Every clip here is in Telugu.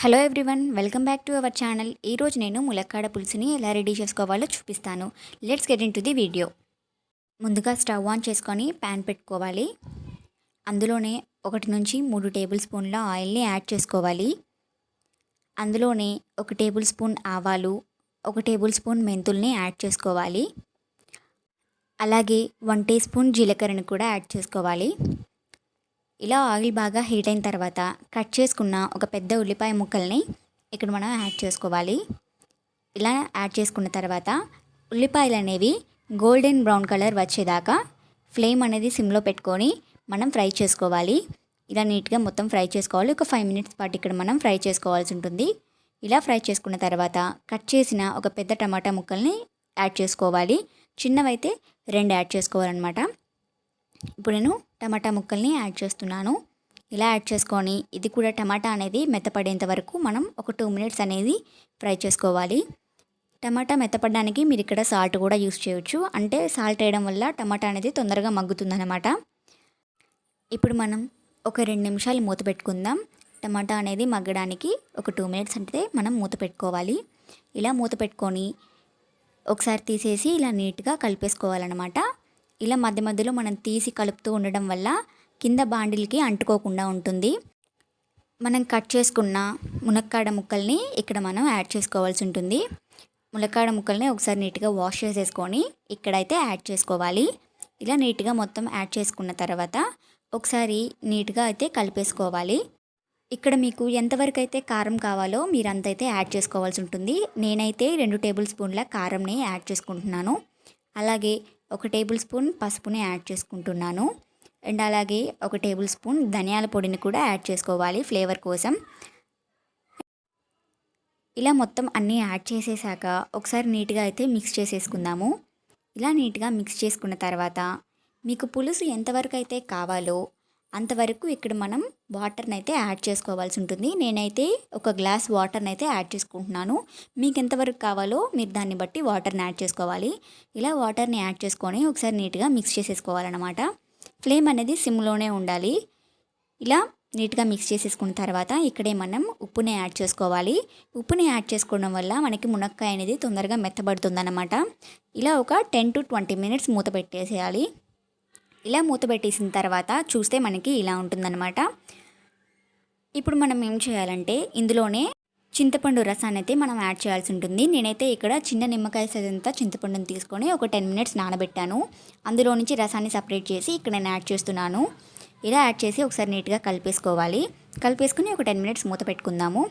Hello everyone, welcome back to our channel. ఈరోజు నేను ములక్కాడ పులుసుని ఎలా రెడీ చేసుకోవాలో చూపిస్తాను. Let's get in to the video. ముందుగా స్టవ్ ఆన్ చేసుకొని ప్యాన్ పెట్టుకోవాలి. అందులోనే 1 నుంచి 3 టేబుల్ స్పూన్ల ఆయిల్ని యాడ్ చేసుకోవాలి. అందులోనే 1 టేబుల్ స్పూన్ ఆవాలు, 1 టేబుల్ స్పూన్ మెంతుల్ని యాడ్ చేసుకోవాలి. అలాగే 1 టీ స్పూన్ జీలకర్రని కూడా యాడ్ చేసుకోవాలి. ఇలా ఆయిల్ బాగా హీట్ అయిన తర్వాత కట్ చేసుకున్న ఒక పెద్ద ఉల్లిపాయ ముక్కల్ని ఇక్కడ మనం యాడ్ చేసుకోవాలి. ఇలా యాడ్ చేసుకున్న తర్వాత ఉల్లిపాయలు అనేవి గోల్డెన్ బ్రౌన్ కలర్ వచ్చేదాకా ఫ్లేమ్ అనేది సిమ్లో పెట్టుకొని మనం ఫ్రై చేసుకోవాలి. ఇలా నీట్గా మొత్తం ఫ్రై చేసుకోవాలి. ఒక 5 మినిట్స్ పాటు ఇక్కడ మనం ఫ్రై చేసుకోవాల్సి ఉంటుంది. ఇలా ఫ్రై చేసుకున్న తర్వాత కట్ చేసిన ఒక పెద్ద టమాటా ముక్కల్ని యాడ్ చేసుకోవాలి. చిన్నవైతే 2 యాడ్ చేసుకోవాలన్నమాట. ఇప్పుడు నేను టమాటా ముక్కల్ని యాడ్ చేస్తున్నాను. ఇలా యాడ్ చేసుకొని ఇది కూడా టమాటా అనేది మెత్తపడేంత వరకు మనం ఒక 2 మినిట్స్ అనేది ఫ్రై చేసుకోవాలి. టమాటా మెత్తపడడానికి మీరు ఇక్కడ సాల్ట్ కూడా యూస్ చేయొచ్చు. అంటే సాల్ట్ వేయడం వల్ల టమాటా అనేది తొందరగా మగ్గుతుందన్నమాట. ఇప్పుడు మనం ఒక 2 నిమిషాలు మూత పెట్టుకుందాం. టమాటా అనేది మగ్గడానికి ఒక 2 మినిట్స్ అంటే మనం మూత పెట్టుకోవాలి. ఇలా మూత పెట్టుకొని ఒకసారి తీసేసి ఇలా నీట్గా కలిపేసుకోవాలన్నమాట. ఇలా మధ్య మధ్యలో మనం తీసి కలుపుతూ ఉండడం వల్ల కింద బాండిల్కి అంటుకోకుండా ఉంటుంది. మనం కట్ చేసుకున్న మునక్కాడ ముక్కల్ని ఇక్కడ మనం యాడ్ చేసుకోవాల్సి ఉంటుంది. మునక్కాడ ముక్కల్ని ఒకసారి నీట్గా వాష్ చేసేసుకొని ఇక్కడైతే యాడ్ చేసుకోవాలి. ఇలా నీట్గా మొత్తం యాడ్ చేసుకున్న తర్వాత ఒకసారి నీట్గా అయితే కలిపేసుకోవాలి. ఇక్కడ మీకు ఎంతవరకు అయితే కారం కావాలో మీరు అంతైతే యాడ్ చేసుకోవాల్సి ఉంటుంది. నేనైతే 2 టేబుల్ స్పూన్ల కారంని యాడ్ చేసుకుంటున్నాను. అలాగే 1 టేబుల్ స్పూన్ పసుపుని యాడ్ చేసుకుంటున్నాను. అండ్ అలాగే 1 టేబుల్ స్పూన్ ధనియాల పొడిని కూడా యాడ్ చేసుకోవాలి ఫ్లేవర్ కోసం. ఇలా మొత్తం అన్నీ యాడ్ చేసేసాక ఒకసారి నీట్గా అయితే మిక్స్ చేసేసుకుందాము. ఇలా నీట్గా మిక్స్ చేసుకున్న తర్వాత మీకు పులుసు ఎంతవరకు అయితే కావాలో అంతవరకు ఇక్కడ మనం వాటర్ని అయితే యాడ్ చేసుకోవాల్సి ఉంటుంది. నేనైతే 1 గ్లాస్ వాటర్ని అయితే యాడ్ చేసుకుంటున్నాను. మీకు ఎంతవరకు కావాలో మీరు దాన్ని బట్టి వాటర్ని యాడ్ చేసుకోవాలి. ఇలా వాటర్ని యాడ్ చేసుకొని ఒకసారి నీట్గా మిక్స్ చేసేసుకోవాలన్నమాట. ఫ్లేమ్ అనేది సిమ్లోనే ఉండాలి. ఇలా నీట్గా మిక్స్ చేసేసుకున్న తర్వాత ఇక్కడే మనం ఉప్పుని యాడ్ చేసుకోవాలి. ఉప్పుని యాడ్ చేసుకోవడం వల్ల మనకి మునక్కాయ అనేది తొందరగా మెత్తబడుతుందన్నమాట. ఇలా ఒక 10 to 20 మినిట్స్ మూత పెట్టేసేయాలి. ఇలా మూత పెట్టేసిన తర్వాత చూస్తే మనకి ఇలా ఉంటుందన్నమాట. ఇప్పుడు మనం ఏం చేయాలంటే ఇందులోనే చింతపండు రసాన్ని అయితే మనం యాడ్ చేయాల్సి ఉంటుంది. నేనైతే ఇక్కడ చిన్న నిమ్మకాయ సైజ్ అంతా చింతపండుని తీసుకొని ఒక 10 మినిట్స్ నానబెట్టాను. అందులో నుంచి రసాన్ని సపరేట్ చేసి ఇక్కడ నేను యాడ్ చేస్తున్నాను. ఇలా యాడ్ చేసి ఒకసారి నీట్గా కలిపేసుకోవాలి. కలిపేసుకుని ఒక 10 మినిట్స్ మూత పెట్టుకుందాము.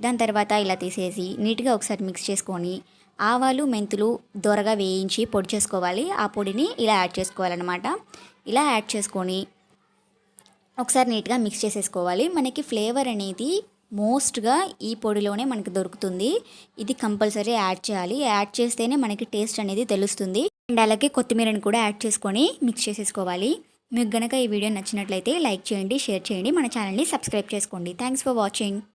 దాని తర్వాత ఇలా తీసేసి నీట్గా ఒకసారి మిక్స్ చేసుకొని ఆవాలు మెంతులు దోరగా వేయించి పొడి చేసుకోవాలి. ఆ పొడిని ఇలా యాడ్ చేసుకోవాలన్నమాట. ఇలా యాడ్ చేసుకొని ఒకసారి నీట్గా మిక్స్ చేసేసుకోవాలి. మనకి ఫ్లేవర్ అనేది మోస్ట్గా ఈ పొడిలోనే మనకి దొరుకుతుంది. ఇది కంపల్సరీ యాడ్ చేయాలి. యాడ్ చేస్తేనే మనకి టేస్ట్ అనేది తెలుస్తుంది. అండ్ అలాగే కొత్తిమీరని కూడా యాడ్ చేసుకొని మిక్స్ చేసేసుకోవాలి. మీకు గనక ఈ వీడియో నచ్చినట్లయితే లైక్ చేయండి, షేర్ చేయండి, మన ఛానల్ని సబ్స్క్రైబ్ చేసుకోండి. Thanks for watching.